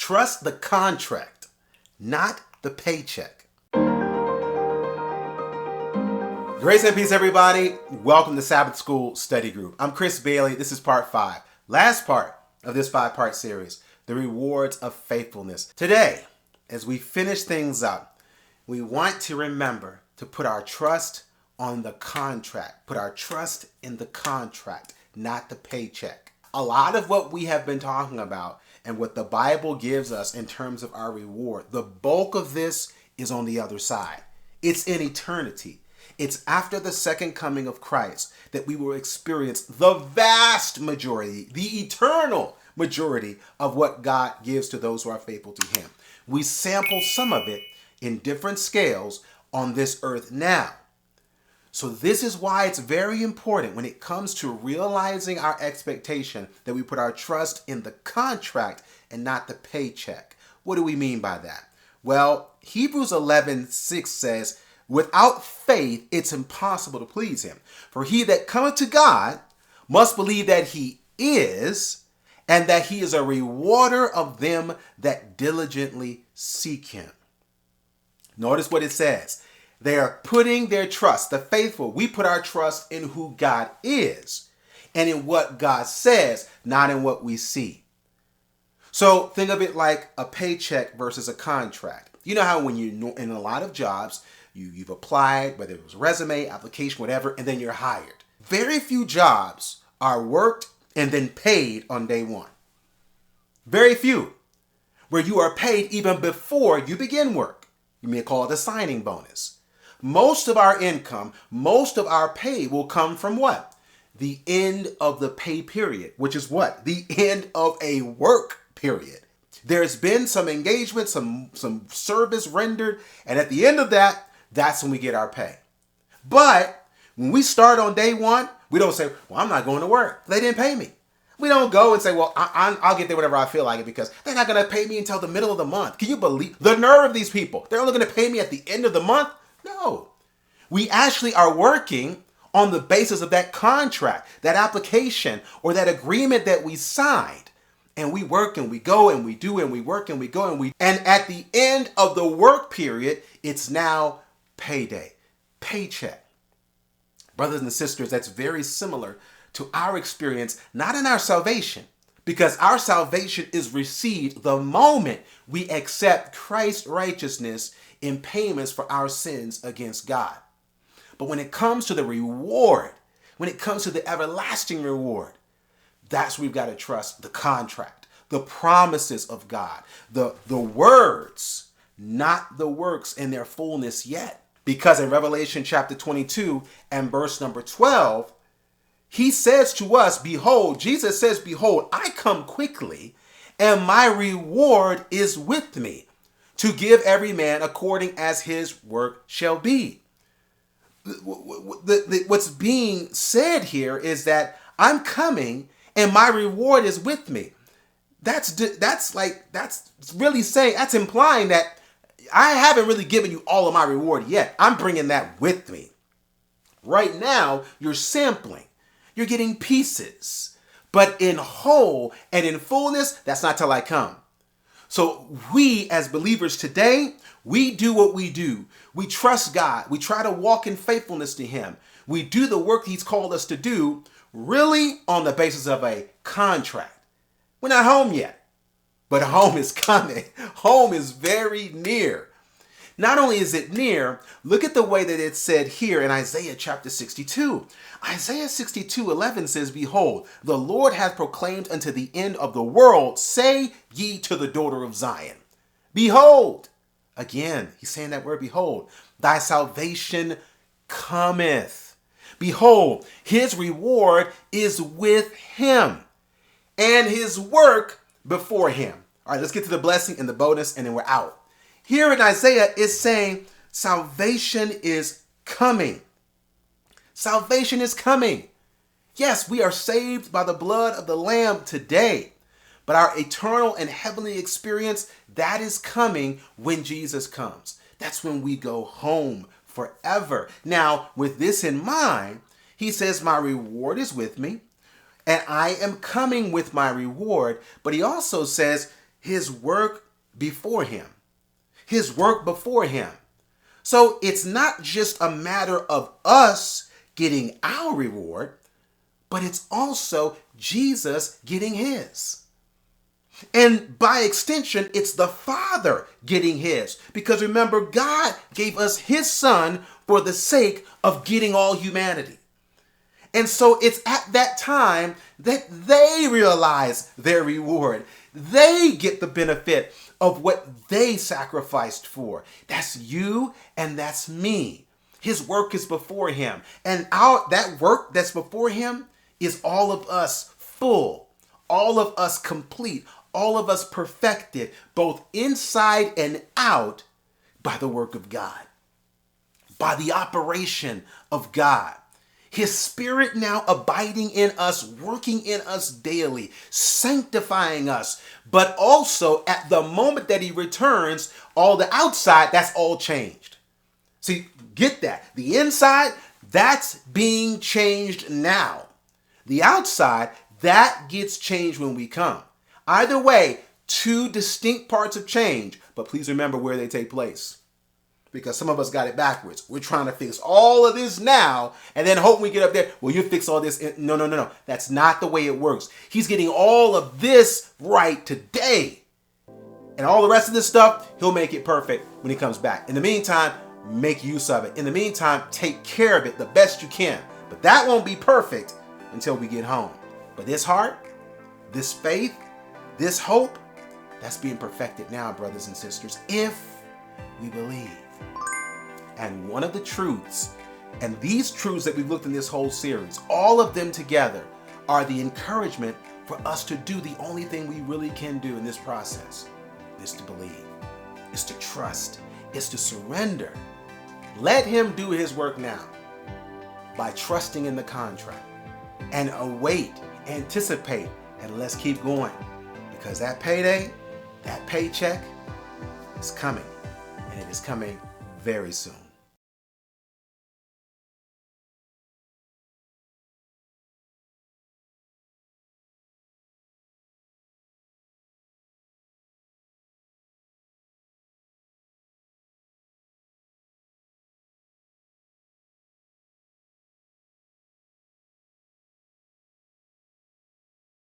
Trust the contract, not the paycheck. Grace and peace, everybody. Welcome to Sabbath School Study Group. I'm Chris Bailey. This is part 5. Last part of this 5-part series, the rewards of faithfulness. Today, as we finish things up, we want to remember to put our trust on the contract. Put our trust in the contract, not the paycheck. A lot of what we have been talking about and what the Bible gives us in terms of our reward, the bulk of this is on the other side. It's in eternity. It's after the second coming of Christ that we will experience the vast majority, the eternal majority of what God gives to those who are faithful to Him. We sample some of it in different scales on this earth now. So this is why it's very important when it comes to realizing our expectation that we put our trust in the contract and not the paycheck. What do we mean by that? Well, Hebrews 11:6 says, without faith, it's impossible to please Him. For he that cometh to God must believe that He is, and that He is a rewarder of them that diligently seek Him. Notice what it says. They are putting their trust, the faithful, we put our trust in who God is and in what God says, not in what we see. So think of it like a paycheck versus a contract. You know how when you're in a lot of jobs, you've applied, whether it was resume, application, whatever, and then you're hired. Very few jobs are worked and then paid on day one. Very few. Where you are paid even before you begin work. You may call it a signing bonus. Most of our income, most of our pay will come from what? The end of the pay period, which is what? The end of a work period. There's been some engagement, some service rendered, and at the end of that, that's when we get our pay. But when we start on day one, we don't say, well, I'm not going to work. They didn't pay me. We don't go and say, well, I'll get there whenever I feel like it because they're not going to pay me until the middle of the month. Can you believe the nerve of these people? They're only going to pay me at the end of the month? No. We actually are working on the basis of that contract, that application, or that agreement that we signed. And we work and we go and we do and we work and we go and at the end of the work period, it's now payday, paycheck. Brothers and sisters, that's very similar to our experience, not in our salvation, because our salvation is received the moment we accept Christ's righteousness in payments for our sins against God. But when it comes to the reward, when it comes to the everlasting reward, that's where we've got to trust the contract, the promises of God, the words, not the works in their fullness yet. Because in Revelation chapter 22 and verse number 12, He says to us, behold, Jesus says, behold, I come quickly and my reward is with me to give every man according as his work shall be. What's being said here is that I'm coming and my reward is with me. That's really saying, that's implying that I haven't really given you all of my reward yet. I'm bringing that with me. Right now, you're sampling. You're getting pieces. But in whole and in fullness, that's not till I come. So we as believers today, we do what we do. We trust God. We try to walk in faithfulness to Him. We do the work He's called us to do, really on the basis of a contract. We're not home yet, but home is coming. Home is very near. Not only is it near, look at the way that it's said here in Isaiah chapter 62. Isaiah 62:11 says, behold, the Lord hath proclaimed unto the end of the world, say ye to the daughter of Zion, behold. Again, He's saying that word, behold, thy salvation cometh. Behold, His reward is with Him and His work before Him. All right, let's get to the blessing and the bonus and then we're out. Here in Isaiah, it's saying salvation is coming. Salvation is coming. Yes, we are saved by the blood of the Lamb today. But our eternal and heavenly experience, that is coming when Jesus comes. That's when we go home forever. Now, with this in mind, He says, my reward is with me, and I am coming with my reward. But He also says, his work before him. His work before him. So it's not just a matter of us getting our reward, but it's also Jesus getting his. And by extension, it's the Father getting his. Because remember, God gave us his Son for the sake of getting all humanity. And so it's at that time that they realize their reward. They get the benefit of what they sacrificed for. That's you and that's me. His work is before him. And that work that's before him is all of us full, all of us complete, all of us perfected, both inside and out by the work of God, by the operation of God. His Spirit now abiding in us, working in us daily, sanctifying us. But also at the moment that he returns, all the outside, that's all changed. See, get that. The inside, that's being changed now. The outside, that gets changed when we come. Either way, two distinct parts of change, but please remember where they take place. Because some of us got it backwards. We're trying to fix all of this now and then hope we get up there. Well, you fix all this. No. That's not the way it works. He's getting all of this right today. And all the rest of this stuff, he'll make it perfect when he comes back. In the meantime, make use of it. In the meantime, take care of it the best you can. But that won't be perfect until we get home. But this heart, this faith, this hope, that's being perfected now, brothers and sisters, if we believe. And one of the truths, and these truths that we've looked in this whole series, all of them together are the encouragement for us to do the only thing we really can do in this process, is to believe, is to trust, is to surrender. Let him do his work now by trusting in the contract and await, anticipate, and let's keep going because that payday, that paycheck is coming, and it is coming very soon.